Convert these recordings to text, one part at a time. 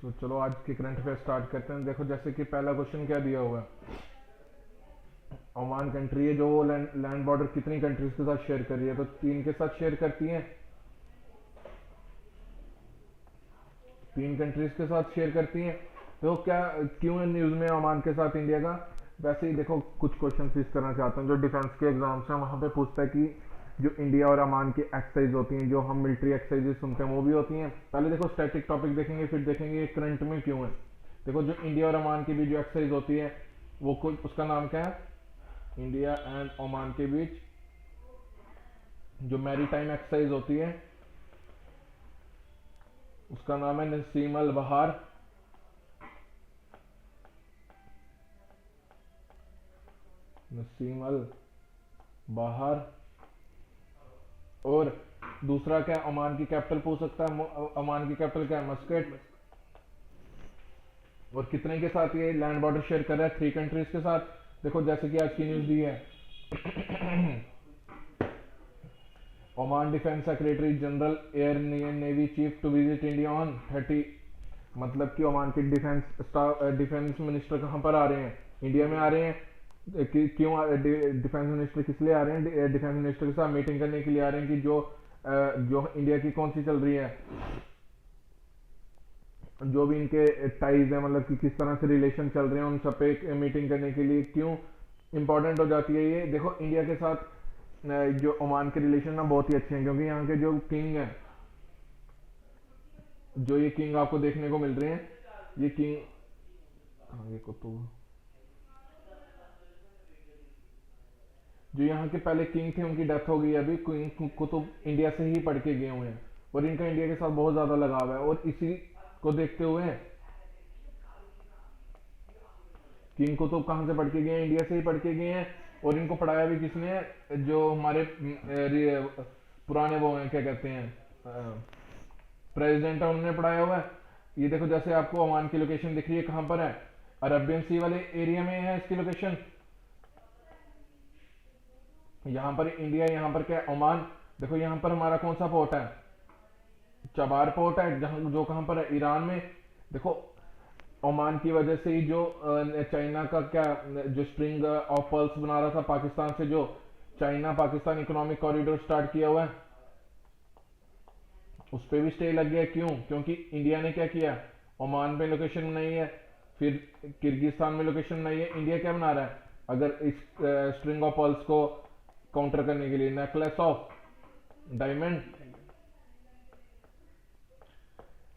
तो चलो आज के करंट अफेयर स्टार्ट करते हैं। देखो जैसे कि पहला क्वेश्चन क्या दिया हुआ है, ओमान कंट्री है जो लैंड बॉर्डर कितनी कंट्रीज के साथ शेयर कर रही है, तो 3 के साथ शेयर करती है। 3 कंट्रीज के साथ शेयर करती हैं। तो क्या क्यों है न्यूज में ओमान के साथ इंडिया का? वैसे ही देखो कुछ क्वेश्चन इस करना चाहता हूँ जो डिफेंस के एग्जाम्स हैं वहां पे पूछता है कि जो इंडिया और ओमान की एक्सरसाइज होती हैं, जो हम मिलिट्री एक्सरसाइजेस सुनते हैं वो भी होती हैं। पहले देखो स्टैटिक टॉपिक देखेंगे, फिर देखेंगे करंट में क्यों है। देखो जो इंडिया और ओमान के बीच जो एक्सरसाइज होती है वो कुछ उसका नाम क्या है? इंडिया एंड ओमान के बीच जो मैरीटाइम एक्सरसाइज होती है उसका नाम है नसीम अल बहार। नसीम अल बहार। और दूसरा क्या है? ओमान की कैपिटल पूछ सकता है। ओमान की कैपिटल क्या है? मस्कट। और कितने के साथ ये लैंड बॉर्डर शेयर कर रहा है? 3 कंट्रीज के साथ। देखो जैसे कि आज की न्यूज दी है, Oman defence secretary general air navy chief to visit India on 30। मतलब कि ओमान के डिफेंस मिनिस्टर कहाँ पर आ रहे हैं? इंडिया में आ रहे हैं। क्यों डिफेंस मिनिस्टर किस लिए आ रहे हैं? डिफेंस मिनिस्टर के साथ मीटिंग करने के लिए आ रहे हैं कि जो इंडिया की कौन सी चल रही है, जो भी इनके टाइज है, मतलब कि किस तरह से रिलेशन चल रहे हैं, उन सब पे मीटिंग करने के लिए क्यों इंपॉर्टेंट हो जाती है ये। देखो इंडिया के साथ जो ओमान के रिलेशन ना बहुत ही अच्छे हैं, क्योंकि यहाँ के जो किंग है, जो ये किंग आपको देखने को मिल रहे हैं, ये किंग आगे को तो जो यहाँ के पहले किंग थे उनकी डेथ हो गई है। अभी किंग कुतुब इंडिया से ही पढ़ के गए हुए हैं और इनका इंडिया के साथ बहुत ज्यादा लगाव है। और इसी को देखते हुए किंग कुतुब कहाँ से पढ़ के गए हैं? इंडिया से ही पढ़ के गए हैं। और इनको पढ़ाया भी किसने है? जो हमारे पुराने वो हैं, क्या कहते हैं, प्रेसिडेंट है, उन्होंने पढ़ाया हुआ है। ये देखो जैसे आपको ओमान की लोकेशन दिख रही है, कहाँ पर है? अरबियन सी वाले एरिया में है इसकी लोकेशन। यहाँ पर इंडिया, यहाँ पर क्या है? ओमान। देखो यहाँ पर हमारा कौन सा पोर्ट है? चबार पोर्ट है, जहाँ जो कहाँ पर है? ईरान में। देखो ओमान की वजह से ही जो चाइना का क्या जो स्ट्रिंग ऑफ पर्ल्स बना रहा था पाकिस्तान से, जो China Pakistan economic corridor start किया हुआ है, उस पर भी स्टे लग गया। क्यों? क्योंकि इंडिया ने क्या किया? ओमान पे लोकेशन बनाई है, फिर किर्गिस्तान में लोकेशन बनाई है। इंडिया क्या बना रहा है? अगर इस स्ट्रिंग ऑफ पर्ल्स को काउंटर करने के लिए necklace of diamond.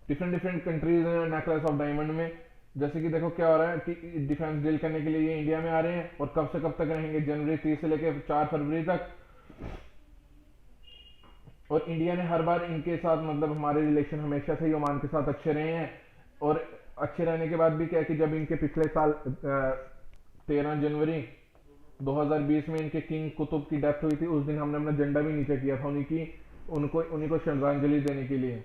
Different different countries हैं नेकलेस ऑफ डायमंड में। जैसे कि देखो क्या हो रहा है कि डिफेंस डील करने के लिए ये इंडिया में आ रहे हैं। और कब से कब तक रहेंगे? जनवरी 30 से लेकर 4 फरवरी तक। और इंडिया ने हर बार इनके साथ, मतलब हमारे रिलेशन हमेशा से ही ओमान के साथ अच्छे रहे हैं। और अच्छे रहने के बाद भी क्या है कि जब इनके पिछले साल 13 जनवरी 2020 में इनके किंग कुतुब की डेथ हुई थी, उस दिन हमने अपना झंडा भी नीचे किया था उन्हीं को श्रद्धांजलि देने के लिए।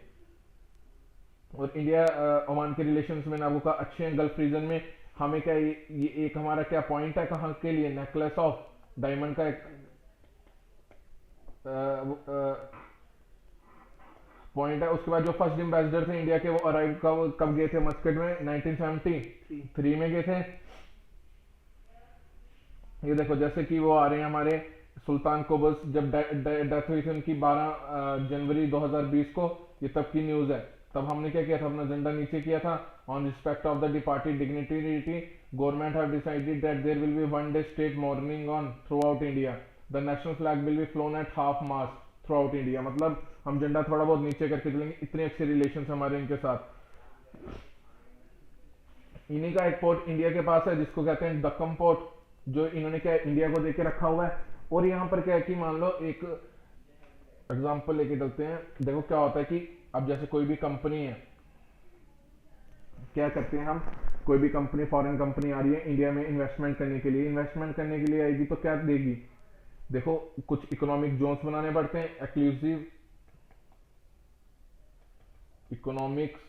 और इंडिया ओमान के रिलेशंस में आपको कहा अच्छे हैं। गल्फ रीजन में हमें क्या ये एक हमारा क्या पॉइंट है कहाँ के लिए? नेकलेस ऑफ डायमंड का एक पॉइंट है। उसके बाद जो फर्स्ट एम्बेसडर थे इंडिया के, वो अराइव कब गए थे मस्कट में? 1973 में गए थे। ये देखो जैसे कि वो आ रहे हैं हमारे सुल्तान कोबस, जब डेथ हुई थी उनकी 12 जनवरी 2020 को, ये तब की न्यूज है। तब हमने क्या किया था? अपना झंडा नीचे किया था। On respect of the departed dignitary, government have decided that there will be one day state mourning on throughout India. The national flag will be flown at half mast throughout India. मतलब हम झंडा थोड़ा बहुत नीचे करके चलेंगे, इतने अच्छे रिलेशन हमारे इनके साथ। इन्हीं का एक पोर्ट इंडिया के पास है जिसको कहते हैं दक्कम पोर्ट, जो इन्होंने क्या इंडिया को देके रखा हुआ है। और यहाँ पर क्या है कि मान लो एक एग्जांपल लेके चलते हैं। देखो क्या होता है कि अब जैसे कोई भी कंपनी है, क्या करते हैं हम, कोई भी कंपनी, फॉरेन कंपनी आ रही है इंडिया में इन्वेस्टमेंट करने के लिए। इन्वेस्टमेंट करने के लिए आएगी तो क्या देगी? देखो कुछ इकोनॉमिक जोन्स बनाने पड़ते हैं, exclusive economics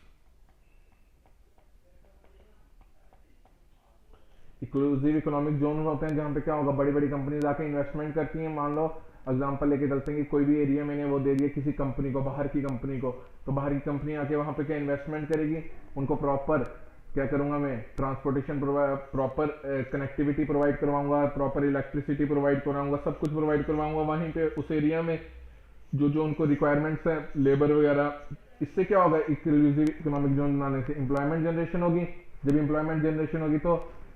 inclusive economic zone होते हैं, जहाँ पे क्या होगा, बड़ी बड़ी कंपनीज आके इन्वेस्टमेंट करती हैं। मान लो एग्जांपल लेके चलते हैं कि कोई भी एरिया मैंने वो दे दिया किसी कंपनी को, बाहर की कंपनी को, तो बाहर की कंपनी आके वहाँ पे क्या इन्वेस्टमेंट करेगी, उनको प्रॉपर क्या करूंगा मैं, ट्रांसपोर्टेशन प्रॉपर कनेक्टिविटी प्रोवाइड करवाऊंगा, प्रॉपर इलेक्ट्रिसिटी प्रोवाइड करवाऊंगा, सब कुछ प्रोवाइड करवाऊंगा वहीं पे उस एरिया में, जो जो उनको रिक्वायरमेंट्स है लेबर वगैरह। इससे क्या होगा, इंक्लूसिव इकोनॉमिक जोन बनाने से एम्प्लॉयमेंट जनरेशन होगी। जब एम्प्लॉयमेंट जनरेशन होगी तो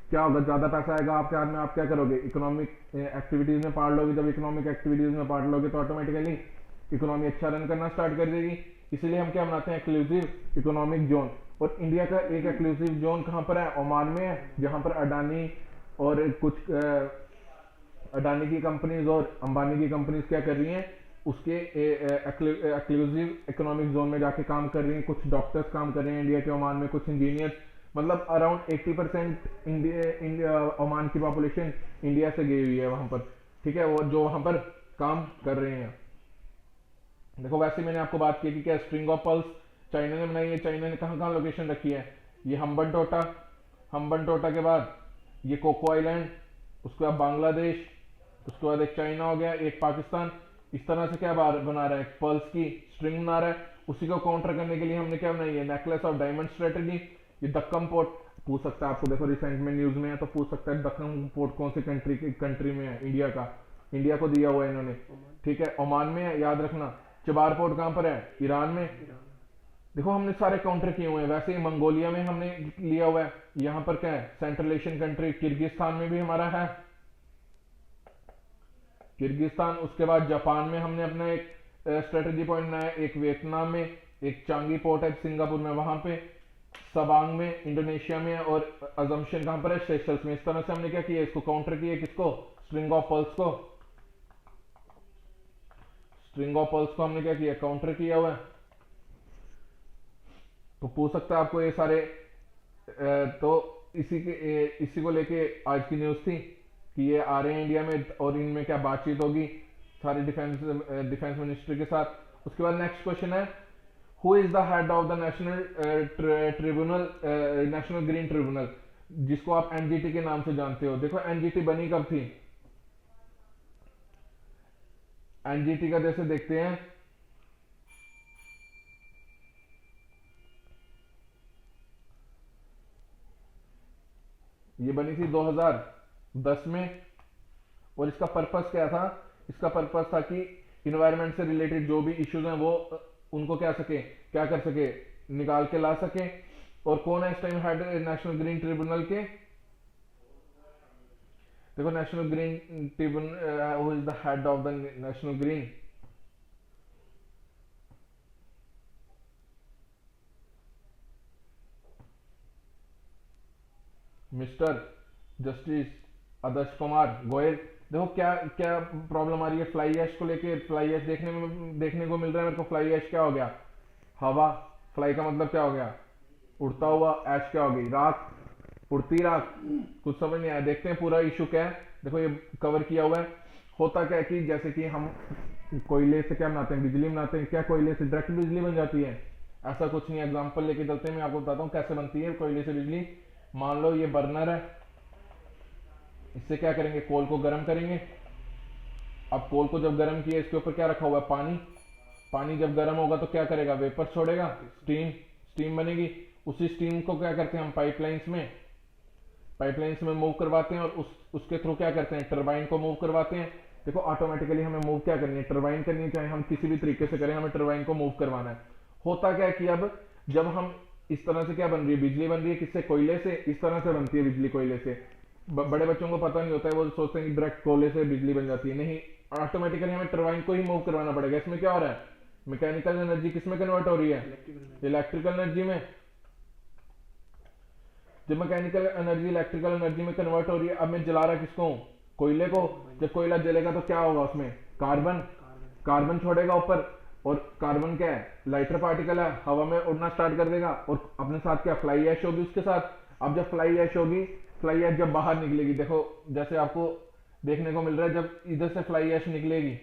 क्या होगा, ज्यादा पैसा आएगा आपके हाथ में, आप क्या करोगे, इकोनॉमिक एक्टिविटीज में पार्ट लोगे। जब इकोनॉमिक एक्टिविटीज में पार्ट लोगे तो ऑटोमेटिकली इकोनॉमी अच्छा रन करना स्टार्ट कर देगी। इसीलिए हम क्या बनाते हैं, एक्सक्लूसिव इकोनॉमिक जोन। और इंडिया का एक एक्सक्लूसिव जोन कहाँ पर है, ओमान में है, जहाँ पर अडानी और कुछ अडानी की कंपनीज और अंबानी की कंपनीज क्या कर रही हैं, उसके एक्सक्लूसिव इकोनॉमिक जोन में जाके काम कर रही हैं। कुछ डॉक्टर्स काम कर रहे हैं इंडिया के ओमान में, कुछ इंजीनियर्स, मतलब अराउंड 80% इंडिया ओमान की पॉपुलेशन इंडिया से गई हुई है वहां पर, ठीक है, वो जो वहां पर काम कर रहे हैं। देखो वैसे मैंने आपको बात की कि क्या स्ट्रिंग ऑफ पर्ल्स चाइना ने बनाई है। चाइना ने कहाँ कहाँ लोकेशन रखी है, ये हम्बन टोटा, हम्बन टोटा के बाद ये कोको आइलैंड, उसके बाद बांग्लादेश, उसके बाद एक चाइना हो गया, एक पाकिस्तान। इस तरह से क्या बना रहा है, पर्ल्स की स्ट्रिंग बना रहा है। उसी को काउंटर करने के लिए हमने क्या बनाई है, नेकलेस ऑफ डायमंड स्ट्रेटेजी। ये दक्कम पोर्ट पूछ सकता है आपको, देखो रिसेंट में न्यूज में है तो पूछ सकता है दक्कम पोर्ट कौन सी कंट्री में है, इंडिया का, इंडिया को दिया हुआ है इन्होंने, ठीक है, ओमान में है, याद रखना। चबार पोर्ट कहां पर है, ईरान में। देखो हमने सारे काउंटर किए हुए हैं। वैसे ही मंगोलिया में हमने लिया हुआ है, यहाँ पर क्या है, सेंट्रल एशियन कंट्री किर्गिस्तान में भी हमारा है, किर्गिस्तान। उसके बाद जापान में हमने अपना एक स्ट्रेटेजी पॉइंट बनाया, एक वियतनाम में, एक चांगी पोर्ट है सिंगापुर में वहां पे, सबांग में इंडोनेशिया में, और अजम्पशन कहां पर है, सेशल्स में। इस तरह से हमने क्या किया, इसको काउंटर किया, किसको, स्ट्रिंग ऑफ पर्ल्स को, स्ट्रिंग ऑफ पर्ल्स को हमने क्या किया, काउंटर किया हुआ है। तो पूछ सकता है आपको ये सारे तो इसी को लेके आज की न्यूज थी कि ये आ रहे हैं इंडिया में और इनमें क्या बातचीत होगी सारी डिफेंस मिनिस्ट्री के साथ। उसके बाद नेक्स्ट क्वेश्चन है, who is the head of the national tribunal, national green tribunal, जिसको आप एनजीटी के नाम से जानते हो। देखो एनजीटी बनी कब थी, एनजीटी का जैसे देखते हैं, ये बनी थी 2010 में। और इसका पर्पस क्या था, इसका पर्पस था कि इन्वायरमेंट से रिलेटेड जो भी इश्यूज हैं वो उनको क्या कर सके, निकाल के ला सके। और कौन है इस time head national green tribunal के, देखो national green tribunal, who is the head of the national green, mister justice Adarsh Kumar Goyal. देखो क्या क्या प्रॉब्लम आ रही है फ्लाई ऐश को लेके, फ्लाई ऐश देखने को मिल रहा है मेरे को। फ्लाई ऐश क्या हो गया, हवा, फ्लाई का मतलब क्या हो गया, उड़ता हुआ, ऐश क्या हो गई, राख, उड़ती राख, कुछ समझ नहीं आया। देखते हैं पूरा इशू क्या है। देखो ये कवर किया हुआ है। होता क्या है कि जैसे कि हम कोयले से क्या बनाते हैं, बिजली बनाते हैं, क्या कोयले से डायरेक्ट बिजली बन जाती है, ऐसा कुछ नहीं है। एग्जाम्पल लेके चलते हैं, मैं आपको बताता हूँ कैसे बनती है कोयले से बिजली। मान लो ये बर्नर है, इससे क्या करेंगे, कोल को गर्म करेंगे। अब कोल को जब गर्म किया, इसके ऊपर क्या रखा हुआ है, पानी। पानी जब गर्म होगा तो क्या करेगा, वेपर छोड़ेगा, स्टीम बनेगी। उसी स्टीम को क्या करते हैं हम पाइपलाइंस में मूव करवाते हैं, और उसके थ्रू क्या करते हैं, टरबाइन को मूव करवाते हैं। देखो ऑटोमेटिकली हमें मूव क्या करनी है, टरबाइन करनी है, चाहे हम किसी भी तरीके से करें, हमें टरबाइन को मूव करवाना है। होता क्या है कि अब जब हम इस तरह से क्या बन रही है, बिजली बन रही है किससे, कोयले से। इस तरह से बनती है बिजली कोयले से। बड़े बच्चों को पता नहीं होता है, वो सोचते हैं कि डायरेक्ट कोयले से बिजली बन जाती है, नहीं, ऑटोमेटिकली हमें टरबाइन को ही मूव करवाना पड़ेगा। इसमें क्या हो रहा है, मैकेनिकल एनर्जी किसमें कन्वर्ट हो रही है, इलेक्ट्रिकल एनर्जी में। जब मैकेनिकल एनर्जी इलेक्ट्रिकल एनर्जी में कन्वर्ट हो रही है, अब मैं जला रहा किसको हूं, कोयले को। जब कोयला जलेगा तो क्या होगा, उसमें कार्बन छोड़ेगा ऊपर, और कार्बन क्या है, लाइटर पार्टिकल है, हवा में उड़ना स्टार्ट कर देगा, और अपने साथ क्या, फ्लाई ऐश होगी उसके साथ। अब जब फ्लाई ऐश होगी, फ्लाई ऐश जब बाहर निकलेगी, देखो जैसे आपको देखने को मिल रहा है, जब इधर से फ्लाई ऐश निकलेगी,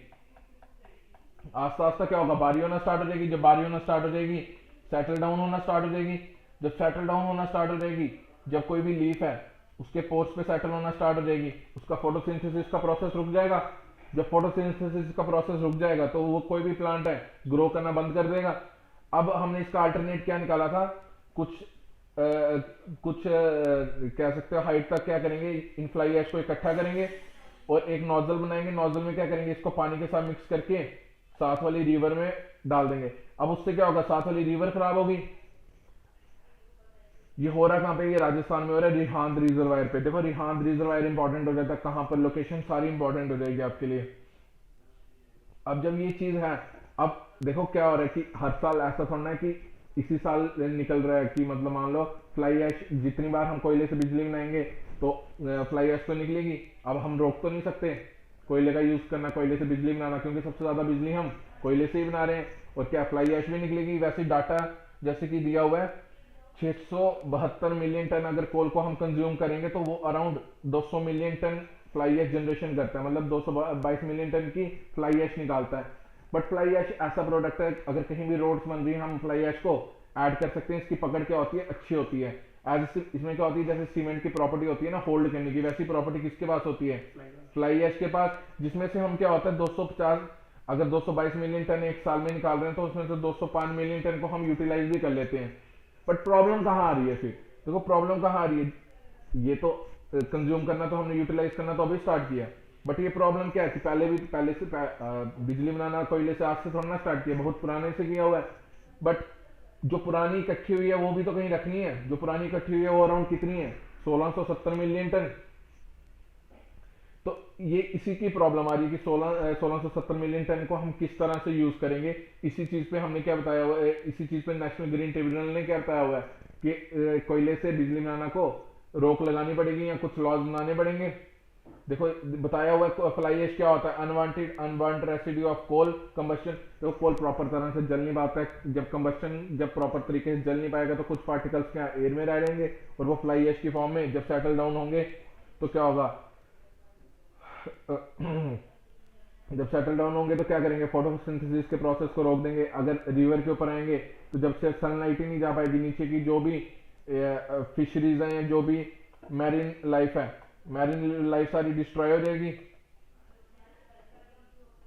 आस्ता आस्ता क्या होगा, बारी होना स्टार्ट हो जाएगी। जब बारी होना स्टार्ट हो जाएगी, सेटल डाउन होना स्टार्ट हो जाएगी। जब सेटल डाउन होना स्टार्ट हो जाएगी, जब कोई भी लीफ है उसके पोर्स पे सेटल होना स्टार्ट हो जाएगी, उसका फोटोसिंथेसिस का प्रोसेस रुक जाएगा। जब फोटोसिंथेसिस का प्रोसेस रुक जाएगा तो वो कोई भी प्लांट है ग्रो करना बंद कर देगा। अब हमने इसका अल्टरनेट क्या निकाला था, कुछ कह सकते हो हाइट तक क्या करेंगे, इन फ्लाई ऐश को इकट्ठा करेंगे और एक नोजल बनाएंगे। नोजल में क्या करेंगे, इसको पानी के साथ मिक्स करके साथ वाली रिवर में डाल देंगे। अब उससे क्या होगा, साथ वाली रिवर खराब होगी। ये हो रहा कहाँ पे, ये राजस्थान में हो रहा है रिहांद रिजर्वायर पे। देखो रिहांद रिजर्वायर इंपॉर्टेंट हो जाता है, कहाँ पर लोकेशन सारी इंपॉर्टेंट हो जाएगी आपके लिए। अब जब ये चीज है, अब देखो क्या हो रहा है कि हर साल ऐसा थोड़ा है कि इसी साल निकल रहा है कि मतलब मान लो फ्लाई ऐश जितनी बार हम कोयले से बिजली बनाएंगे तो फ्लाई ऐश तो निकलेगी। अब हम रोक तो नहीं सकते कोयले का यूज करना, कोयले से बिजली बनाना, क्योंकि सबसे ज्यादा बिजली हम कोयले से ही बना रहे हैं। और क्या फ्लाई ऐश भी निकलेगी। वैसे डाटा जैसे कि दिया हुआ है 672 मिलियन टन अगर कोल को हम कंज्यूम करेंगे तो वो around 200 million ton fly ash generation करता है, मतलब 222 मिलियन टन की फ्लाई ऐश निकालता है। बट फ्लाई ऐश ऐसा प्रोडक्ट है, अगर कहीं भी रोड्स बन रही है हम फ्लाई ऐश को ऐड कर सकते हैं। इसकी पकड़ क्या होती है, अच्छी होती है। एज इसमें क्या होती है, जैसे सीमेंट की प्रॉपर्टी होती है ना होल्ड करने की, वैसी प्रॉपर्टी किसके पास होती है, फ्लाई ऐश के पास। जिसमें से हम क्या होता है 250, अगर 222 मिलियन टन एक साल में निकाल रहे हैं तो उसमें से 205 मिलियन टन को हम यूटिलाइज भी कर लेते हैं। बट प्रॉब्लम कहाँ आ रही है फिर, देखो प्रॉब्लम कहाँ आ रही है। ये तो कंज्यूम करना तो हमने यूटिलाइज करना तो अभी स्टार्ट किया, बट ये प्रॉब्लम क्या है कि पहले से बिजली बनाना कोयले से आज से थोड़ा ना स्टार्ट किया, बहुत पुराने से किया हुआ है। बट जो पुरानी इकट्ठी हुई है वो भी तो कहीं रखनी है। जो पुरानी इकट्ठी हुई है वो अराउंड कितनी है, 1670 मिलियन टन। तो ये इसी की प्रॉब्लम आ रही है कि 1670 मिलियन टन को हम किस तरह से यूज करेंगे। इसी चीज पे हमने क्या बताया हुआ है, इसी चीज पे नेशनल ग्रीन ट्रिब्यूनल ने क्या बताया हुआ है कि कोयले से बिजली बनाना को रोक लगानी पड़ेगी या कुछ लॉज बनाने पड़ेंगे। देखो बताया हुआ है फ्लाई ऐश क्या होता है, unwanted residue of coal combustion. तो कोल प्रॉपर तरह से जल नहीं पाता है, जब कंबस्शन जब प्रॉपर तरीके से जल नहीं पाएगा तो कुछ पार्टिकल्स क्या एयर में रह जाएंगे और वो फ्लाई ऐश की फॉर्म में जब सेटल डाउन होंगे तो क्या होगा जब सेटल डाउन होंगे तो क्या करेंगे, फोटोसिंथेसिस के प्रोसेस को रोक देंगे। अगर रिवर के ऊपर आएंगे तो जब से सनलाइट ही नहीं जा पाएगी, नीचे की जो भी फिशरीज हैं या जो भी मैरीन लाइफ है, मैरीन लाइफ सारी डिस्ट्रॉय हो जाएगी।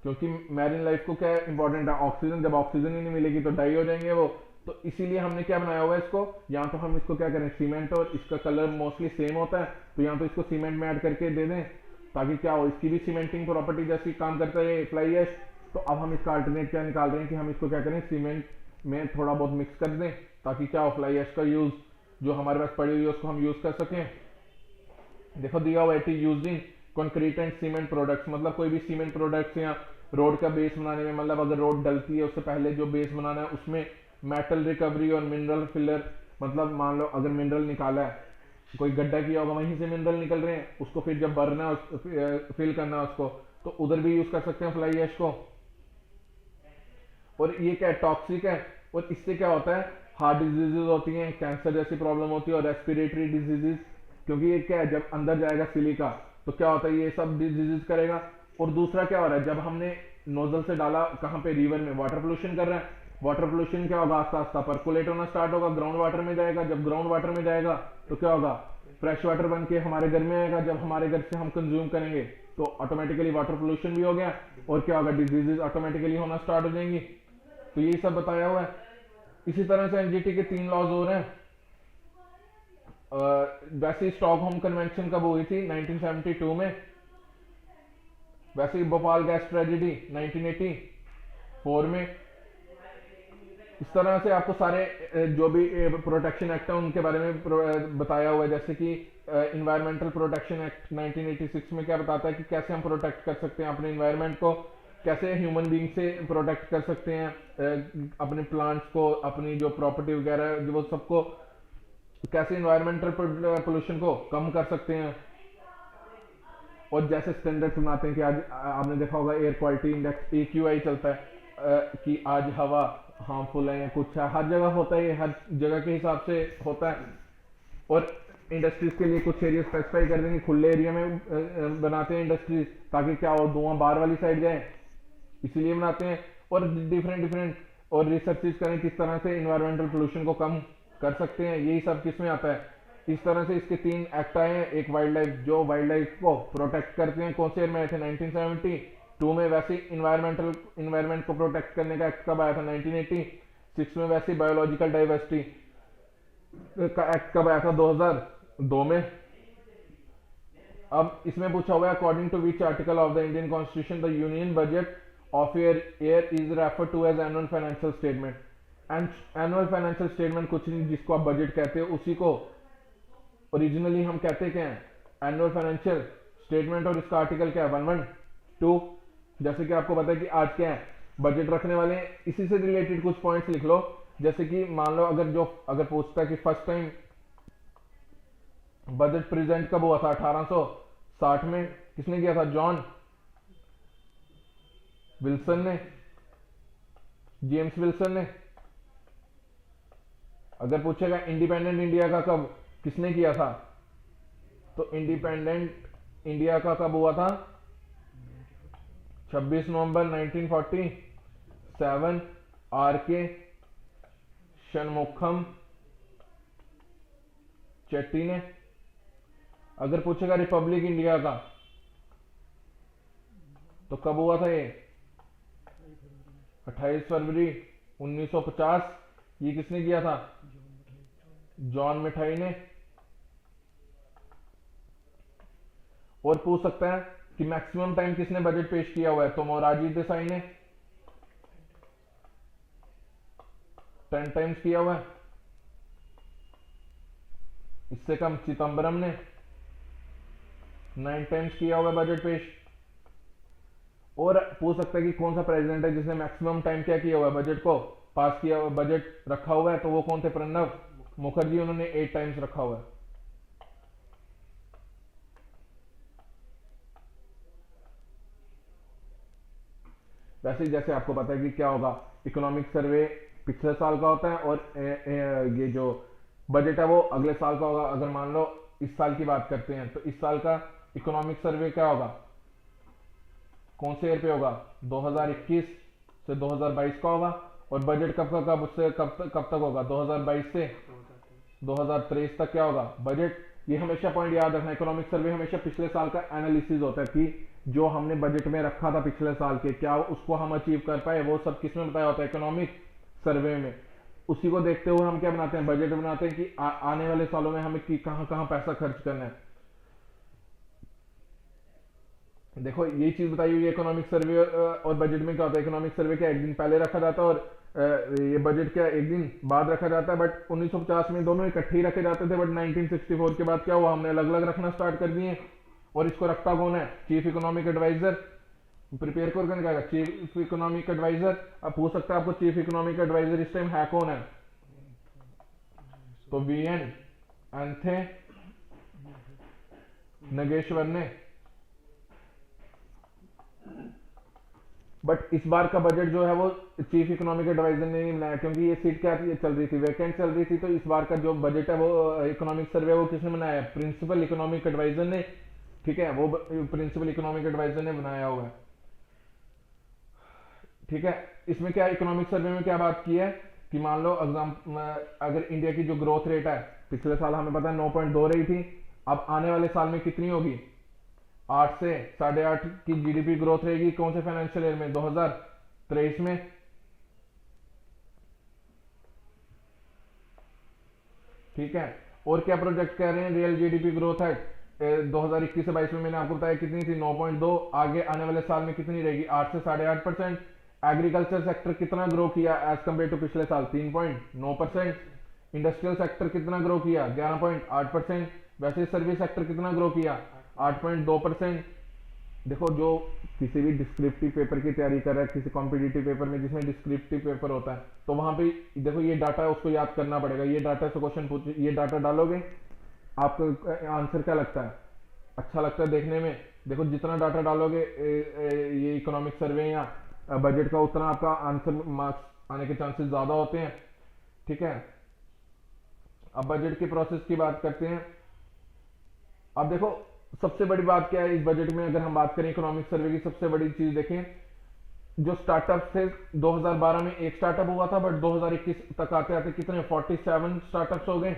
क्योंकि मैरीन लाइफ को क्या इंपॉर्टेंट है, ऑक्सीजन। जब ऑक्सीजन ही नहीं मिलेगी तो डाई हो जाएंगे वो। तो इसीलिए हमने क्या बनाया हुआ है इसको, या तो हम इसको क्या करें सीमेंट, और इसका कलर मोस्टली सेम होता है तो या तो इसको सीमेंट में ऐड करके दे दें ताकि क्या हो, इसकी भी सीमेंटिंग प्रॉपर्टी जैसी काम करता है फ्लाई ऐश। तो अब हम इसका अल्टरनेट क्या निकाल रहे हैं कि हम इसको क्या करें सीमेंट में थोड़ा बहुत मिक्स कर दें ताकि क्या हो, फ्लाई ऐश का यूज जो हमारे पास पड़ी हुई है उसको हम यूज कर सकें। देखो दिया हुआ है using concrete and cement products, मतलब कोई भी सीमेंट प्रोडक्ट्स या रोड का बेस बनाने में, मतलब अगर रोड डलती है उससे पहले जो बेस बनाना है उसमें मेटल रिकवरी और मिनरल फिलर। मतलब मान लो अगर मिनरल निकाला है, कोई गड्ढा किया होगा वहीं से मिनरल निकल रहे हैं, उसको फिर जब भरना है फिल करना है उसको, तो उधर भी यूज कर सकते हैं फ्लाई ऐश को। और ये क्या टॉक्सिक है, और इससे क्या होता है हार्ट डिजीजेज होती हैं, कैंसर जैसी प्रॉब्लम होती है और रेस्पिरेटरी डिजीजेज। क्योंकि ये क्या है जब अंदर जाएगा सिलिका तो क्या होता है ये सब डिजीजेज करेगा। और दूसरा क्या हो रहा है, जब हमने नोजल से डाला कहाँ पे, रिवर में, वाटर पोल्यूशन कर रहा है। वाटर पोल्यूशन क्या होगा, आस्ता आस्ता परकुलेट होना स्टार्ट होगा, ग्राउंड वाटर में जाएगा। जब ग्राउंड वाटर में जाएगा तो क्या होगा, फ्रेश वाटर बन के हमारे घर में आएगा। जब हमारे घर से हम कंज्यूम करेंगे तो ऑटोमेटिकली वाटर पोल्यूशन भी हो गया और क्या होगा, डिजीजेज ऑटोमेटिकली होना स्टार्ट हो जाएंगी। तो यही सब बताया हुआ है। इसी तरह से एनजीटी के 3 लॉज हो रहे हैं। वैसे स्टॉकहोम कन्वेंशन कब हुई थी, 1972 में। वैसे ही भोपाल गैस ट्रेजेडी 1984 में। इस तरह से आपको सारे जो भी प्रोटेक्शन एक्ट है उनके बारे में बताया हुआ है। जैसे कि इन्वायरमेंटल प्रोटेक्शन एक्ट 1986 में क्या बताता है कि कैसे हम प्रोटेक्ट कर सकते हैं अपने इन्वायरमेंट को, कैसे ह्यूमन बींग से प्रोटेक्ट कर सकते हैं अपने प्लांट्स को, अपनी जो प्रॉपर्टी वगैरह जो वो सबको, कैसे इन्वायरमेंटल पोल्यूशन को कम कर सकते हैं। और जैसे स्टैंडर्ड्स बनाते हैं कि आज आपने देखा होगा एयर क्वालिटी इंडेक्स AQI चलता है कि आज हवा हार्मफुल है या कुछ है, हर जगह होता है, हर जगह के हिसाब से होता है। और इंडस्ट्रीज के लिए कुछ एरिया स्पेसिफाई कर देंगे, खुले एरिया में बनाते हैं इंडस्ट्रीज ताकि क्या हो, धुआं बाहर वाली साइड जाए, इसीलिए बनाते हैं। और डिफरेंट और रिसर्चेज करें किस तरह से इन्वायरमेंटल पोल्यूशन को कम कर सकते हैं, यही सब किस में आता है। इस तरह से इसके 3 एक्ट आए हैं। एक वाइल्ड लाइफ, जो वाइल्ड लाइफ को प्रोटेक्ट करते हैं, कौन से ईयर में आए थे, 1970। टू में वैसे इन्वायरमेंट को प्रोटेक्ट करने का एक्ट कब आया था 1980। सिक्स में वैसे बायोलॉजिकल डाइवर्सिटी का एक्ट कब आया था 2002 में। अब इसमें पूछा हुआ है according to which article of the Indian constitution the union budget of year is refer to as annual financial statement. And annual financial statement कुछ नहीं जिसको आप बजट कहते हो उसी को ओरिजिनली हम कहते क्या हैं एनुअल फाइनेंशियल स्टेटमेंट। और इसका आर्टिकल क्या है 112। जैसे कि आपको पता है कि आज क्या है बजट रखने वाले हैं, इसी से रिलेटेड कुछ पॉइंट्स लिख लो। जैसे कि मान लो अगर पूछता है कि फर्स्ट टाइम बजट प्रेजेंट कब हुआ था 1860 में, किसने किया था जॉन विल्सन ने, जेम्स विल्सन ने। अगर पूछेगा इंडिपेंडेंट इंडिया का कब किसने किया था, तो इंडिपेंडेंट इंडिया का कब हुआ था 26 नवंबर 1947 आर के षणमुखम चेट्टी ने। अगर पूछेगा रिपब्लिक इंडिया का तो कब हुआ था ये 28 फरवरी 1950। ये किसने किया था जॉन मिठाई ने। और पूछ सकता है कि मैक्सिमम टाइम किसने बजट पेश किया हुआ है, तो मोरारजी देसाई ने 10 टाइम्स किया हुआ है। इससे कम चिदम्बरम ने 9 टाइम्स किया हुआ है बजट पेश। और पूछ सकता है कि कौन सा प्रेसिडेंट है जिसने मैक्सिमम टाइम क्या किया हुआ है बजट को पास किया हुआ बजट रखा हुआ है, तो वो कौन थे प्रणब मुखर्जी, उन्होंने 8 टाइम्स रखा हुआ है। वैसे ही जैसे आपको पता है कि क्या होगा इकोनॉमिक सर्वे पिछले साल का होता है और ये जो बजट है वो अगले साल का होगा। अगर मान लो इस साल की बात करते हैं तो इस साल का इकोनॉमिक सर्वे क्या होगा, कौन से ईयर पे होगा 2021 से 2022 का होगा। और बजट कब से कब तक होगा 2022 से 2023 तक क्या होगा बजट। ये हमेशा पॉइंट याद रखना, इकोनॉमिक सर्वे हमेशा पिछले साल का एनालिसिस होता है कि जो हमने बजट में रखा था पिछले साल के क्या उसको हम अचीव कर पाए, वो सब किसमें बताया होता है इकोनॉमिक सर्वे में। उसी को देखते हुए हम क्या बनाते हैं बजट बनाते हैं कि आने वाले सालों में हमें कहां कहां पैसा खर्च करना है। देखो ये चीज बताई हुई है इकोनॉमिक सर्वे और बजट में क्या होता है। इकोनॉमिक सर्वे क्या एक दिन पहले रखा जाता है और ये बजट क्या एक दिन बाद रखा जाता है। बट 1950 में दोनों इकट्ठे ही रखे जाते थे, बट 1964 के बाद क्या हुआ हमने अलग अलग रखना स्टार्ट कर दिए। और इसको रखता कौन है चीफ इकोनॉमिक एडवाइजर, प्रिपेयर करके क्या चीफ इकोनॉमिक एडवाइजर। अब पूछ सकता है आपको चीफ इकोनॉमिक एडवाइजर इस टाइम है कौन है, तो वीएन एंथे नगेश्वर ने। बट इस बार का बजट जो है वो चीफ इकोनॉमिक एडवाइजर ने नहीं बनाया क्योंकि ये सीट क्या चल रही थी वैकेंट चल रही थी। तो इस बार का जो बजट है वो इकोनॉमिक सर्वे वो किसने बनाया है प्रिंसिपल इकोनॉमिक एडवाइजर ने। ठीक है वो प्रिंसिपल इकोनॉमिक एडवाइजर ने बनाया हुआ है। ठीक है इसमें क्या इकोनॉमिक सर्वे में क्या बात की है कि मान लो अगर इंडिया की जो ग्रोथ रेट है पिछले साल हमें पता है 9.2 रही थी, अब आने वाले साल में कितनी होगी 8 से 8.5 की जीडीपी ग्रोथ रहेगी। कौन से फाइनेंशियल ईयर में 2023 में। ठीक है और क्या प्रोजेक्ट कह रहे हैं रियल जीडीपी ग्रोथ है 2021 से 22 में मैंने आपको बताया कितनी थी 9.2, आगे आने वाले साल में कितनी रहेगी 8 से 8.5%। एग्रीकल्चर सेक्टर कितना ग्रो किया एज कम्पेयर टू पिछले साल 3.9%। इंडस्ट्रियल सेक्टर कितना ग्रो किया 11.8%। वैसे सर्विस सेक्टर कितना ग्रो किया 8.2%। देखो जो किसी भी डिस्क्रिप्टिव पेपर की तैयारी कर रहा है किसी कॉम्पिटिटिव पेपर में जिसमें डिस्क्रिप्टिव पेपर होता है तो वहां पे देखो ये डाटा है उसको याद करना पड़ेगा। ये डाटा से क्वेश्चन पूछ ये डाटा डालोगे आपको आंसर क्या लगता है अच्छा लगता है देखने में। देखो जितना डाटा डालोगे ये इकोनॉमिक सर्वे या बजट का उतना आपका आंसर मार्क्स आने के चांसेस ज्यादा होते हैं। ठीक है अब बजट के प्रोसेस की बात करते हैं। अब देखो सबसे बड़ी बात क्या है इस बजट में, अगर हम बात करें इकोनॉमिक सर्वे की सबसे बड़ी चीज देखें जो स्टार्टअप थे 2012 में एक स्टार्टअप हुआ था बट 2021 तक आते आते कितने 47 स्टार्टअप्स हो गए।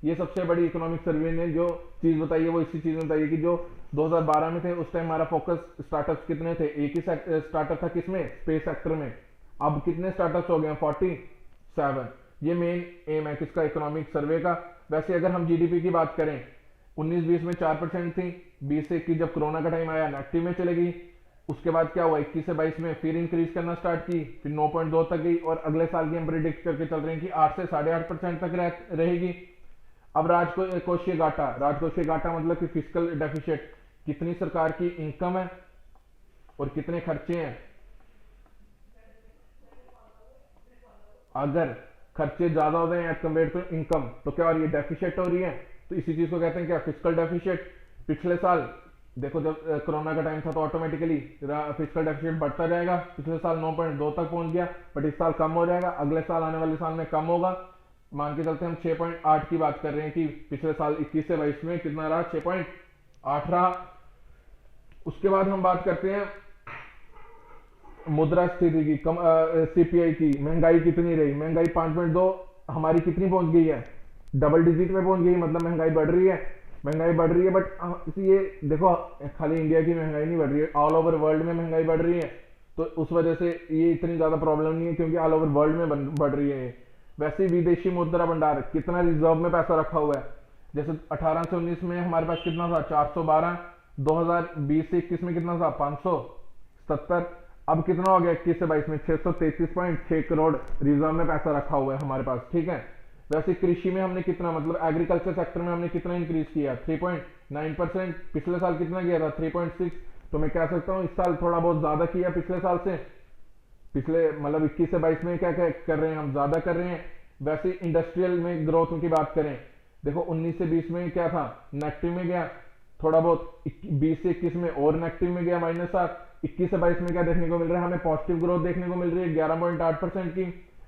ये सबसे बड़ी इकोनॉमिक सर्वे ने जो चीज बताई है वो इसी चीज में बताई है कि जो 2012 में थे उस टाइम हमारा फोकस स्टार्टअप्स कितने थे, एक ही स्टार्टअप था किसमें, स्पेस सेक्टर में। अब कितने स्टार्टअप्स हो गए, 47। ये मेन एम है किसका, इकोनॉमिक सर्वे का। वैसे अगर हम जीडीपी की बात करें, 19-20 में 4% थी, 20 से 21 जब कोरोना का टाइम आया नेगेटिव में चले गई। उसके बाद क्या हुआ, 21 से 22 में फिर इंक्रीज करना स्टार्ट की, फिर 9.2 तक गई, और अगले साल की हम प्रिडिक्ट करके चल रहे हैं कि 8 से 8.5% तक रहेगी। अब राजकोषीय घाटा मतलब कि फिजिकल डेफिसिट, कितनी सरकार की इनकम है और कितने खर्चे हैं। अगर खर्चे ज्यादा हो रहे हैं एज कम्पेयर टू इनकम तो क्या हो रही है, डेफिसिट हो रही है। तो इसी चीज को कहते हैं क्या, फिजिकल डेफिसिट। पिछले साल देखो जब कोरोना का टाइम था तो ऑटोमेटिकली फिजिकल डेफिसिट बढ़ता जाएगा, पिछले साल 9.2 तक पहुंच गया, बट इस साल कम हो जाएगा, अगले साल आने वाले साल में कम होगा। मान के चलते हम 6.8 की बात कर रहे हैं कि पिछले साल 21 से 22 में कितना रहा, 6.8 रहा। उसके बाद हम बात करते हैं मुद्रास्फीति की, कम सीपीआई की, महंगाई कितनी रही, महंगाई 5.2 हमारी कितनी पहुंच गई है, डबल डिजिट में पहुंच गई, मतलब महंगाई बढ़ रही है, महंगाई बढ़ रही है। बट ये देखो खाली इंडिया की महंगाई नहीं बढ़ रही है, ऑल ओवर वर्ल्ड में महंगाई बढ़ रही है। तो उस वजह से ये इतनी ज्यादा प्रॉब्लम नहीं है क्योंकि ऑल ओवर वर्ल्ड में बढ़ रही है। वैसे विदेशी मुद्रा भंडार कितना रिजर्व में पैसा रखा हुआ है, जैसे 18 से 19 में हमारे पास कितना था, 412, 2020 से 21 में कितना था, 577, अब कितना हो गया 21 से 22 में 633.6 करोड़ रिजर्व में पैसा रखा हुआ है हमारे पास, ठीक है। वैसे कृषि में हमने कितना, मतलब एग्रीकल्चर सेक्टर में हमने कितना इंक्रीज किया, 3.9%, पिछले साल कितना किया था, 3.6। तो मैं कह सकता हूँ इस साल थोड़ा बहुत ज्यादा किया पिछले साल से, पिछले मतलब 21 से 22 में क्या क्या कर रहे हैं हम, ज्यादा कर रहे हैं। वैसे इंडस्ट्रियल में ग्रोथ की बात करें, देखो 19 से 20 में क्या था, नेगेटिव में गया थोड़ा बहुत, 20 से 21 में और नेगेटिव में गया -7, 21 से 22 में क्या देखने को मिल रहा है, हमें पॉजिटिव ग्रोथ देखने को मिल रही है 11.8% की।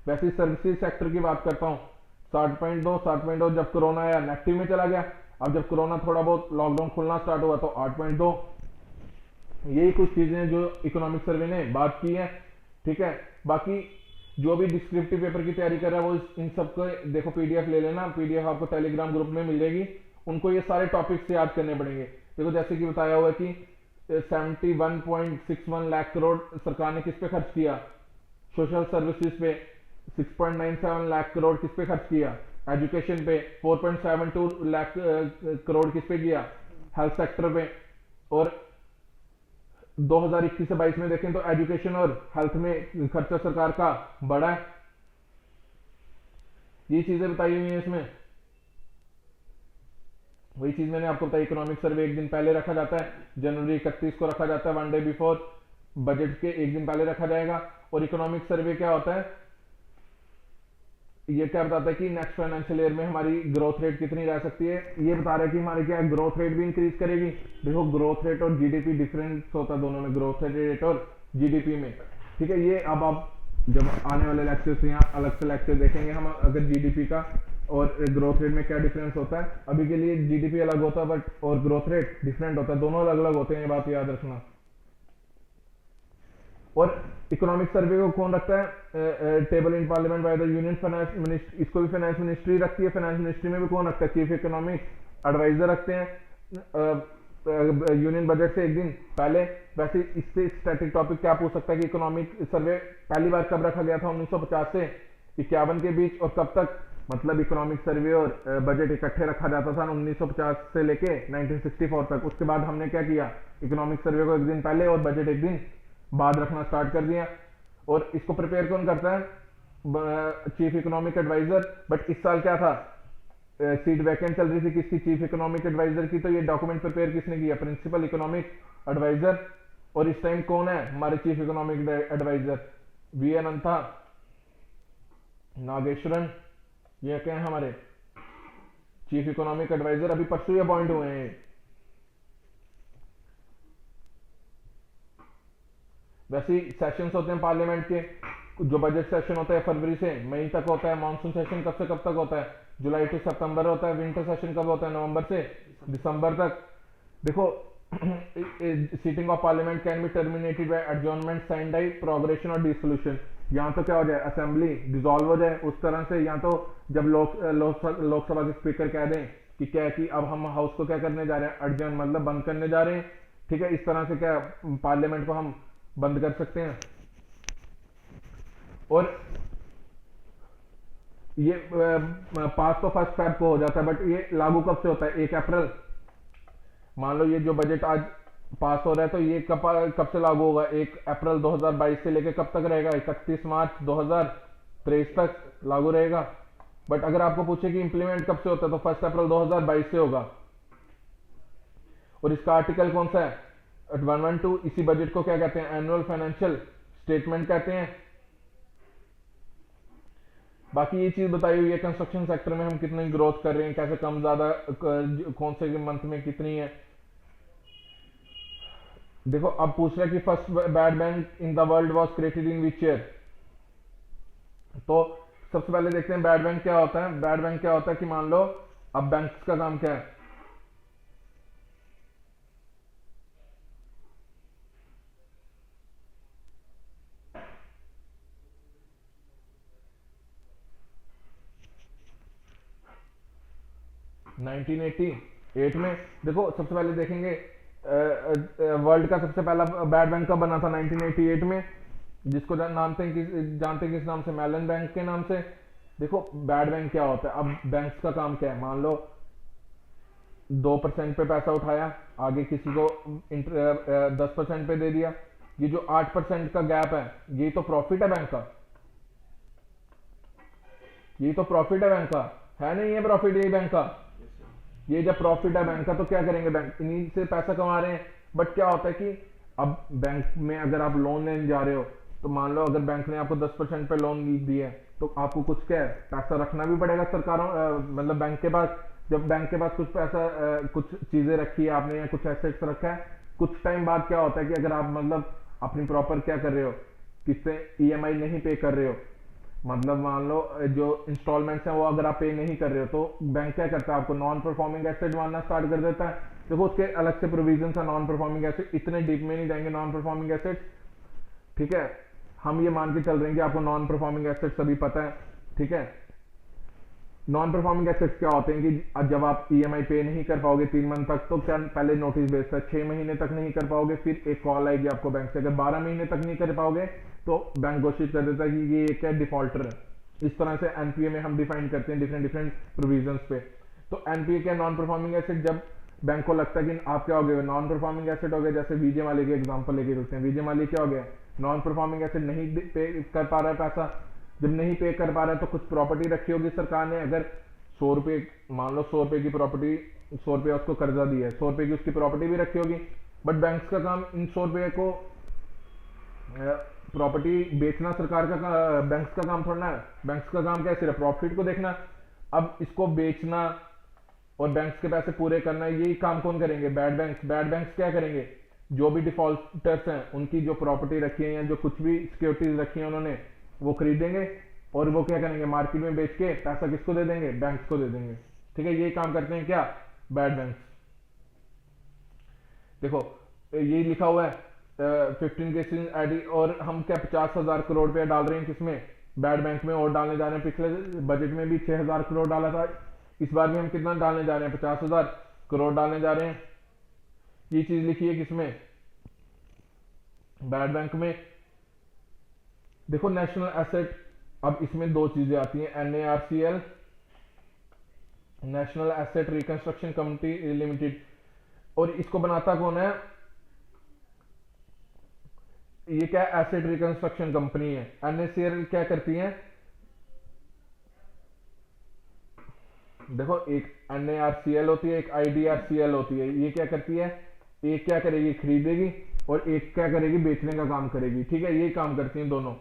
वैसे सर्विसेज सेक्टर की बात करता हूँ, 60.2 जब कोरोना आया नेगेटिव में चला गया, अब जब कोरोना थोड़ा बहुत लॉकडाउन खुलना स्टार्ट हुआ तो 8.2। यही कुछ चीजें जो इकोनॉमिक सर्वे ने बात की है, ठीक है। बाकी जो भी डिस्क्रिप्टिव पेपर की तैयारी कर रहा है वो इन सबको देखो पीडीएफ ले लेना, पीडीएफ आपको टेलीग्राम ग्रुप में मिल जाएगी, उनको ये सारे टॉपिक्स याद करने पड़ेंगे। देखो जैसे कि बताया हुआ है कि 71.61 लाख करोड़ सरकार ने किस पे खर्च किया, सोशल सर्विसेज पे, 6.97 लाख करोड़ किस पे खर्च किया, एजुकेशन पे 4.72 लाख करोड़ किस पे किया, हेल्थ सेक्टर पे। और 2021 से 22 में देखें तो एजुकेशन और हेल्थ में खर्चा सरकार का बढ़ा है। ये चीजें बताई हुई हैं इसमें, वही चीज मैंने आपको बताई। इकोनॉमिक सर्वे एक दिन पहले रखा जाता है, जनवरी 31 को रखा जाता है, 1 डे बिफोर बजट के एक दिन पहले रखा जाएगा। और इकोनॉमिक सर्वे क्या होता है, ये क्या बताता है कि नेक्स्ट फाइनेंशियल ईयर में हमारी ग्रोथ रेट कितनी रह सकती है। ये बता रहा है कि हमारी क्या ग्रोथ रेट भी इंक्रीज करेगी। देखो ग्रोथ रेट और जीडीपी डिफरेंस होता है दोनों में, ग्रोथ रेट और जीडीपी में, ठीक है। ये अब आप जब आने वाले लेक्चर से यहाँ अलग से लेक्चर देखेंगे हम, अगर जीडीपी का और ग्रोथ रेट में क्या डिफरेंस होता है। अभी के लिए जीडीपी अलग होता है बट और ग्रोथ रेट डिफरेंट होता है, दोनों अलग अलग होते हैं, ये बात याद रखना। और इकोनॉमिक सर्वे को कौन रखता है, table in parliament by the union finance ministry, इसको भी फाइनेंस मिनिस्ट्री रखती है। फाइनेंस मिनिस्ट्री में भी कौन रखता है, चीफ इकोनॉमिक एडवाइजर रखते हैं यूनियन बजट से एक दिन पहले। वैसे इससे स्टैटिक टॉपिक क्या पूछ सकता है कि इकोनॉमिक सर्वे पहली बार कब रखा गया था, 1950 से 51 के बीच, और कब तक, मतलब इकोनॉमिक सर्वे और बजट इकट्ठे रखा जाता था 1950 से लेके 1964 तक। उसके बाद हमने क्या किया, इकोनॉमिक सर्वे को एक दिन पहले और बजट एक दिन बाद रखना स्टार्ट कर दिया। और इसको प्रिपेयर कौन करता है, चीफ इकोनॉमिक एडवाइजर। बट इस साल क्या था, सीट वैकेंट चल रही थी किसकी, चीफ इकोनॉमिक एडवाइजर की, तो ये डॉक्यूमेंट प्रिपेयर किसने किया, प्रिंसिपल इकोनॉमिक एडवाइजर। और इस टाइम कौन है हमारे चीफ इकोनॉमिक एडवाइजर, वी अनंता नागेश्वरन, ये क्या है हमारे चीफ इकोनॉमिक एडवाइजर, अभी परसों अपॉइंट हुए हैं। वैसे सेशंस होते हैं पार्लियामेंट के, जो बजट सेशन होता है फरवरी से मई तक होता है, मानसून सेशन कब से कब तक होता है, जुलाई टू सितंबर होता है, विंटर सेशन कब होता है, नवंबर से दिसंबर तक। देखो sitting of parliament can be terminated by adjournment, sine die, progression और डिसोल्यूशन। या तो क्या हो जाए, असेंबली डिसॉल्व हो जाए उस तरह से, या तो जब लोकसभा के स्पीकर कह दें कि क्या है कि अब हम हाउस को क्या करने जा रहे हैं, अर्जन मतलब बंद करने जा रहे हैं। ठीक है, इस तरह से क्या पार्लियामेंट को हम बंद कर सकते हैं। और ये पास तो फर्स्ट फेब को हो जाता है, बट ये लागू कब से होता है, 1 अप्रैल। मान लो ये जो बजट आज पास हो रहा है तो ये कब कब से लागू होगा, 1 अप्रैल 2022 से लेके कब तक रहेगा, 31 मार्च 2023 तक लागू रहेगा। बट अगर आपको पूछे कि इंप्लीमेंट कब से होता है तो 1 अप्रैल 2022 से होगा। और इसका आर्टिकल कौन सा है, 112। इसी बजट को क्या कहते हैं, एनुअल फाइनेंशियल स्टेटमेंट कहते हैं। बाकी ये चीज बताई हुई है कंस्ट्रक्शन सेक्टर में हम कितनी ग्रोथ कर रहे हैं, कैसे कम ज्यादा कौन से मंथ में कितनी है। देखो अब पूछ रहा है कि first bad bank in the world was created in which year. तो सबसे पहले देखते हैं बैड बैंक क्या होता है। बैड बैंक क्या होता है कि मान लो अब बैंक्स का काम क्या है, नाइनटीन एटी एट में देखो सबसे पहले देखेंगे वर्ल्ड का सबसे पहला बैड बैंक कब बना था, 1988 में, जिसको जानते हैं किस नाम से, मेलन बैंक के नाम से। देखो बैड बैंक क्या होता है, अब बैंक्स का काम क्या है, मान लो 2% पे पैसा उठाया, आगे किसी को 10% पे दे दिया, ये जो 8% का गैप है ये तो प्रॉफिट है बैंक का, ये तो प्रॉफिट है बैंक का, है नहीं, ये प्रॉफिट यही बैंक का। ये जब प्रॉफिट है बैंक का तो क्या करेंगे, बैंक इन्हीं से पैसा कमा रहे हैं। बट क्या होता है कि अब बैंक में अगर आप लोन लेने जा रहे हो तो मान लो अगर बैंक ने आपको 10% पे लोन दिया है तो आपको कुछ क्या है, पैसा रखना भी पड़ेगा सरकारों मतलब बैंक के पास। जब बैंक के पास कुछ पैसा कुछ चीजें रखी है आपने या कुछ एसेट्स रखा है, कुछ टाइम बाद क्या होता है कि अगर आप मतलब अपनी प्रॉपर क्या कर रहे हो, किससे ईएमआई नहीं पे कर रहे हो, मतलब मान लो जो इंस्टॉलमेंट्स हैं वो अगर आप पे नहीं कर रहे हो तो बैंक क्या करता है, आपको नॉन परफॉर्मिंग एसेट मानना स्टार्ट कर देता है। देखो उसके अलग से प्रोविजन है नॉन परफॉर्मिंग एसेट, इतने डीप में नहीं जाएंगे नॉन परफॉर्मिंग एसेट। ठीक है, हम ये मान के चल रहे हैं कि आपको नॉन परफॉर्मिंग एसेट सभी पता है। ठीक है, नॉन परफॉर्मिंग एसेट्स क्या होते हैं कि जब आप ईएमआई पे नहीं कर पाओगे 3 मंथ तक तो क्या पहले नोटिस भेजता है, 6 महीने तक नहीं कर पाओगे फिर एक कॉल आएगी आपको बैंक से, अगर 12 महीने तक नहीं कर पाओगे तो बैंक घोषित कर देता है कि ये क्या डिफॉल्टर है। इस तरह से एनपीए में हम डिफाइन करते हैं डिफरेंट डिफरेंट प्रोविजंस पे। तो एनपीए क्या, नॉन परफॉर्मिंग एसेट, जब बैंक को लगता है कि आप क्या हो गए, नॉन परफॉर्मिंग एसेट हो गए। जैसे विजय माली के एग्जांपल लेके चलते हैं, विजय माली क्या हो गया, नॉन परफॉर्मिंग एसेट, नहीं पे कर पा रहा है पैसा। जब नहीं पे कर पा रहा है तो कुछ प्रॉपर्टी रखी होगी सरकार ने, अगर 100 रुपए, मान लो 100 रुपए की प्रॉपर्टी, 100 रुपए उसको कर्जा दिया है, 100 रुपए की उसकी प्रॉपर्टी भी रखी होगी। बट बैंक्स का काम इन 100 रुपए को प्रॉपर्टी बेचना सरकार का बैंक्स का काम थोड़ा है। बैंक्स का काम क्या है, सिर्फ प्रॉफिट को देखना। अब इसको बेचना और बैंक्स के पैसे पूरे करना, यही काम कौन करेंगे, बैड बैंक्स। बैड बैंक्स क्या करेंगे, जो भी डिफॉल्टर्स हैं उनकी जो प्रॉपर्टी रखी है या जो कुछ भी सिक्योरिटीज रखी है उन्होंने, वो खरीदेंगे और वो क्या करेंगे, मार्केट में बेच के पैसा किसको दे देंगे, बैंक्स को दे देंगे। ठीक है, यही काम करते हैं क्या, बैड बैंक्स। देखो ये लिखा हुआ है 15 केसेस एडी, और हम क्या 50,000 करोड़ रुपया डाल रहे हैं किसमें, बैड बैंक में, और डालने जा रहे हैं। पिछले बजट में भी 6,000 करोड़ डाला था, इस बार भी हम कितना डालने जा रहे हैं, 50,000 करोड़ डालने जा रहे हैं। ये चीज लिखी है किसमें, बैड बैंक में। देखो नेशनल एसेट, अब इसमें दो चीजें आती हैं, NARCL, national asset reconstruction company limited, और इसको बनाता कौन है, ये क्या एसेट रिकंस्ट्रक्शन कंपनी है। एनएसीएल क्या करती है, देखो एक एनएआरसीएल होती है, एक आईडीआरसीएल होती है। ये क्या करती है, एक क्या करेगी, खरीदेगी, और एक क्या करेगी, बेचने का काम करेगी। ठीक है, ये काम करती हैं दोनों।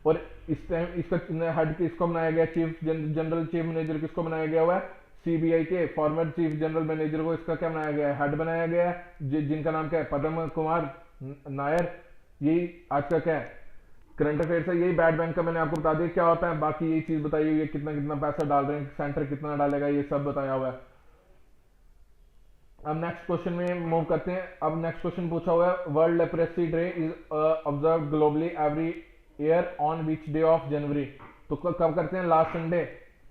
और इस टाइम इसका हेड किसको बनाया गया, चीफ जनरल चीफ मैनेजर किसको बनाया गया हुआ है, सीबीआई के फॉर्मर चीफ जनरल मैनेजर को इसका क्या बनाया गया है, हेड बनाया गया है, जिनका नाम क्या है, पद्म कुमार नायर। यही आज का क्या है, करंट अफेयर्स है। यही बैड बैंक का मैंने आपको बता दिया क्या होता है। बाकी यही चीज बताई हुई है, कितना कितना पैसा डाल रहे हैं, सेंटर कितना डालेगा, ये सब बताया हुआ है। अब नेक्स्ट क्वेश्चन में मूव करते हैं। अब नेक्स्ट क्वेश्चन पूछा हुआ है, world leprosy day is observe globally every year on which day of January. तो कब करते हैं? लास्ट संडे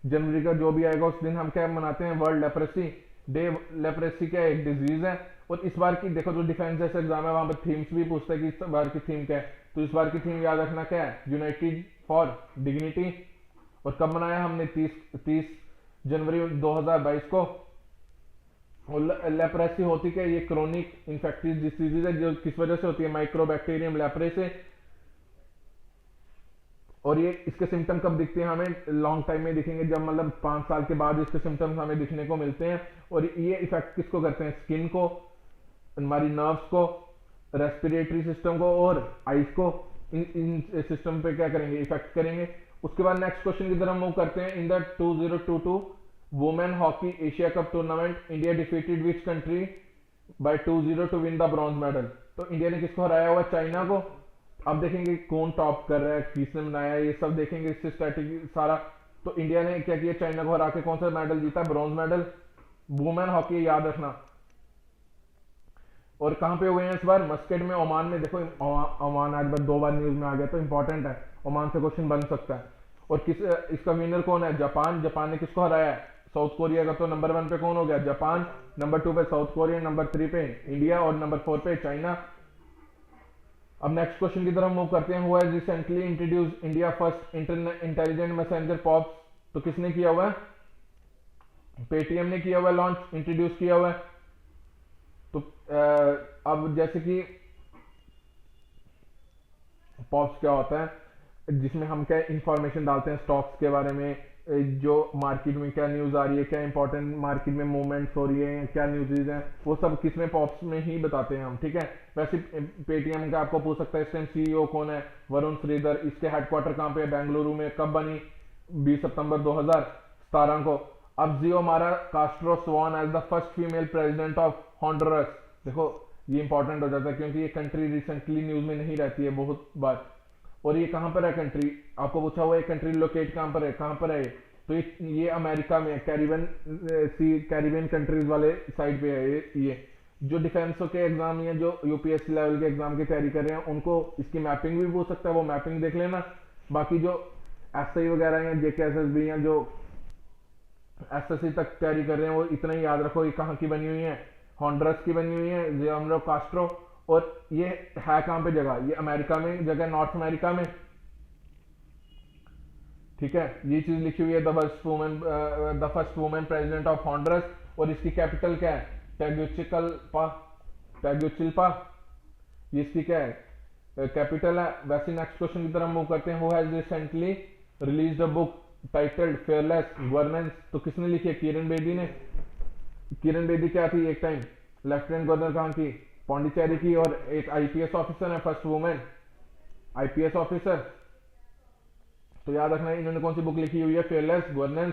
जनवरी का जो भी आएगा उस दिन हम क्या मनाते हैं? World leprosy day. लेप्रेसी क्या एक डिजीज है। और इस बार की देखो जो डिफेंस जैसे एग्जाम है वहां पर थीम्स भी पूछता है कि इस बार की थीम क्या है। तो इस बार की थीम याद रखना क्या है? United for dignity. और कब मनाया हमने? 30 जनवरी 2022 को। और लेप्रेसी होती क्या? ये क्रोनिक इन्फेक्टिव डिसीज है जो किस वजह से होती है? माइक्रोबैक्टीरियम लेप्रे से। और ये इसके सिम्टम कब दिखते हैं हमें? लॉन्ग टाइम में दिखेंगे, जब मतलब 5 साल के बाद इसके सिम्टम्स हमें दिखने को मिलते हैं। और ये इफेक्ट किसको करते हैं? स्किन को, हमारी नर्व्स को, रेस्पिरेटरी सिस्टम को और आइज को। इन सिस्टम पे क्या करेंगे? इफेक्ट करेंगे। उसके बाद नेक्स्ट क्वेश्चन की तरफ मूव करते हैं। In the 2022 women hockey Asia cup tournament India defeated which country by 2-0 to win the bronze medal. तो इंडिया ने किसको हराया हुआ? चाइना को। अब देखेंगे कौन टॉप कर रहा है, किसने बनाया, ये सब देखेंगे इससे स्ट्रैटेजी सारा। तो इंडिया ने क्या किया? चाइना को हरा के कौन सा मेडल जीता? Bronze medal. वुमेन हॉकी याद रखना। और कहां पे हुए हैं इस बार? मस्कट में, ओमान में। देखो ओमान आज बार 2 बार न्यूज में आ गया तो इंपॉर्टेंट है, ओमान से क्वेश्चन बन सकता है। और किस इसका विनर कौन है? जापान। जापान ने किसको हराया है? साउथ कोरिया का। तो नंबर 1 पे कौन हो गया? जापान। नंबर 2 पे साउथ कोरिया, नंबर 3 पे इंडिया और नंबर 4 पे चाइना। अब नेक्स्ट क्वेश्चन की तरफ मूव करते हैं। हुआ है recently introduce India first intelligent messenger pops. तो किसने किया हुआ है? पेटीएम ने किया हुआ है, लॉन्च, इंट्रोड्यूस किया हुआ है। तो अब जैसे कि पॉप्स क्या होता है? जिसमें हम क्या इंफॉर्मेशन डालते हैं स्टॉक्स के बारे में, जो मार्केट में क्या न्यूज आ रही है, क्या इंपॉर्टेंट मार्केट में मूवमेंट्स हो रही है, क्या न्यूज़ हैं, वो सब किसमें? पॉप्स में ही बताते हैं हम, ठीक है। वैसे पेटीएम का आपको पूछ सकता है इस टाइम सीईओ कौन है? वरुण श्रीधर। इसके हेडक्वार्टर कहाँ पे है? बेंगलुरु में। कब बनी? 20 सितंबर 2017 को। अब Xiomara Castro sworn as the first female president of Honduras. देखो ये इंपॉर्टेंट हो जाता है क्योंकि ये कंट्री रिसेंटली न्यूज में नहीं रहती है बहुत बार। और ये कहां पर है कंट्री? आपको पूछा हुआ है कंट्री लोकेट कहां पर है? कहां पर है ये? तो ये अमेरिका में है, कैरिबियन सी, कैरिबियन कंट्रीज वाले साइड पे है ये। जो डिफेंस के एग्जाम या जो यूपीएससी लेवल के एग्जाम की तैयारी कर रहे हैं उनको इसकी मैपिंग भी पूछ सकता है, वो मैपिंग देख लेना। बाकी जो एसआई वगैरह या जेकेएसएसबी या जो एसएससी तक तैयारी कर रहे हैं वो इतना ही याद रखो, ये कहाँ की बनी हुई है? हॉन्डुरस की बनी हुई है, जियोमारा कास्ट्रो। और ये है कहां पे जगह? ये अमेरिका में जगह, नॉर्थ अमेरिका में, ठीक है। ये चीज लिखी हुई है, the first women president of Honduras. और इसकी कैपिटल क्या है? टेगुचिकल्पा। टेगुचिल्पा ये इसकी क्या है? कैपिटल है। वैसे नेक्स्ट क्वेश्चन की तरफ मूव करते हैं। Who has recently released a book titled fearless governance. तो किसने लिखी है? किरण बेदी ने। किरण बेदी क्या थी एक टाइम? लेफ्टिनेंट गवर्नर कहां की? पौंडीचेरी की। और एक आईपीएस ऑफिसर है, फर्स्ट वुमेन आईपीएस ऑफिसर। तो याद रखना इन्होंने कौन सी बुक लिखी हुई है? फेयरलेस गवर्नेंस,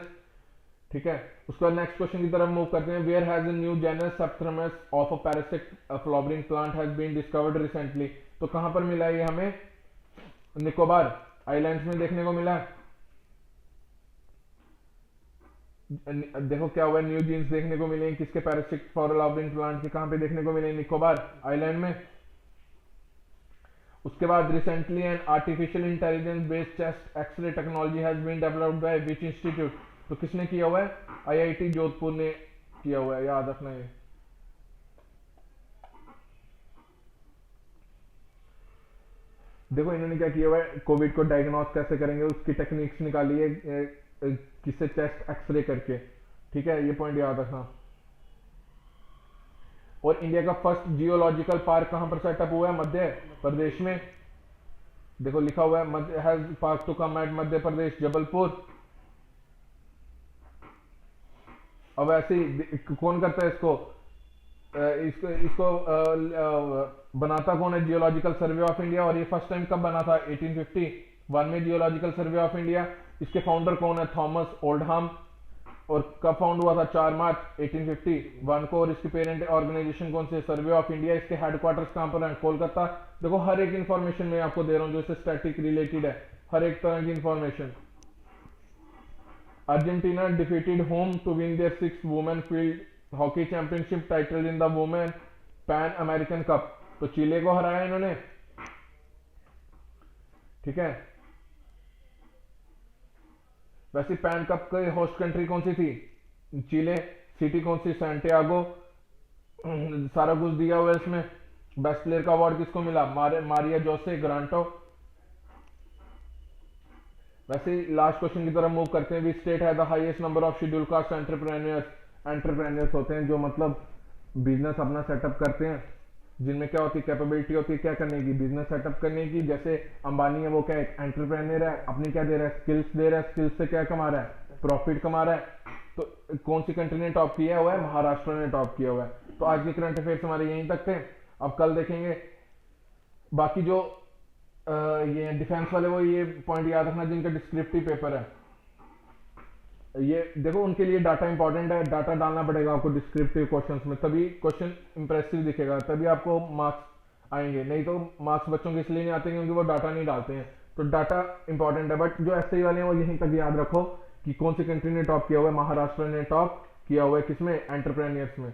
ठीक है। उसके बाद नेक्स्ट क्वेश्चन की तरफ मूव करते हैं। Where has a new genus septrumus of a parasitic flowering plant has been discovered recently. तो कहां पर मिला है ये हमें? निकोबार आइलैंड्स में देखने को मिला है। देखो क्या हुआ, न्यू जीन्स देखने को मिले किसके? पैरासिट फ्लावरिंग प्लांट के। कहां पे देखने को मिले? निकोबार आइलैंड में। उसके बाद recently an artificial intelligence based chest x-ray technology has been developed by which institute. तो किसने किया हुआ है? आईआईटी जोधपुर ने किया हुआ है, याद रखना ये। देखो इन्होंने क्या किया हुआ है, कोविड को डायग्नोस कैसे करेंगे उसकी टेक्निक्स निकाली है, किससे? चेस्ट एक्सरे करके, ठीक है। ये पॉइंट याद रखना। और इंडिया का फर्स्ट जियोलॉजिकल पार्क कहां पर सेटअप हुआ है? मध्य प्रदेश में। देखो लिखा हुआ है Madhya has park to come at Madhya Pradesh, Jabalpur. अब ऐसे ही कौन करता है इसको? इसको इसको बनाता कौन है? Geological survey of India. और ये फर्स्ट टाइम कब बना था? 1851 में जियोलॉजिकल सर्वे ऑफ इंडिया। इसके फाउंडर कौन है? Thomas Oldham. और कब फाउंड हुआ था? 4 मार्च 1851 को। और इसकी पेरेंट ऑर्गेनाइजेशन कौन सी? Survey of India. इसके हेडक्वार्टर्स कहां पर है? कोलकाता। देखो हर एक इंफॉर्मेशन मैं आपको दे रहा हूं जो इससे स्टैटिक रिलेटेड है, हर एक तरह की information. Argentina defeated home to win their 6th women field hockey championship title in the women Pan American cup, तो चिले को हराया इन्होंने, ठीक है। वैसे पैन कप की होस्ट कंट्री कौन सी थी, चिले। सिटी कौन सी, सैंटियागो। सारा कुछ दिया हुआ है इसमें। बेस्ट प्लेयर का अवार्ड किसको मिला, मारिया जोसे ग्रांटो। वैसे लास्ट क्वेश्चन की तरफ मूव करते हैं। वी स्टेट है the highest number of schedule caste entrepreneurs. Entrepreneurs होते हैं जो मतलब बिजनेस अपना सेटअप करते हैं, जिनमें क्या होती है, कैपेबिलिटी होती है क्या करने की, बिजनेस सेटअप करने की। जैसे अंबानी है, वो क्या एक एंटरप्रेन्योर है, अपनी क्या दे रहा है, स्किल्स दे रहा है, स्किल्स से क्या कमा रहा है, प्रॉफिट कमा रहा है। तो कौन सी कंट्री ने टॉप किया हुआ है, महाराष्ट्र ने टॉप किया हुआ है। तो आज के करंट अफेयर्स हमारे यहीं तक थे। अब कल देखेंगे बाकी जो ये डिफेंस वाले, वो ये पॉइंट याद रखना जिनका डिस्क्रिप्टिव पेपर है, ये देखो उनके लिए डाटा इंपॉर्टेंट है, डाटा डालना पड़ेगा आपको डिस्क्रिप्टिव क्वेश्चंस में, तभी क्वेश्चन इंप्रेसिव दिखेगा, तभी आपको मार्क्स आएंगे। नहीं तो मार्क्स बच्चों के इसलिए नहीं आते क्योंकि वो डाटा नहीं डालते हैं। तो डाटा इंपॉर्टेंट है, बट जो एसआई वाले हैं वो यहीं तक याद रखो कि कौन सी कंट्री ने टॉप किया हुआ है। महाराष्ट्र ने टॉप किया हुआ है किसमें, एंटरप्रेन्योर्स में।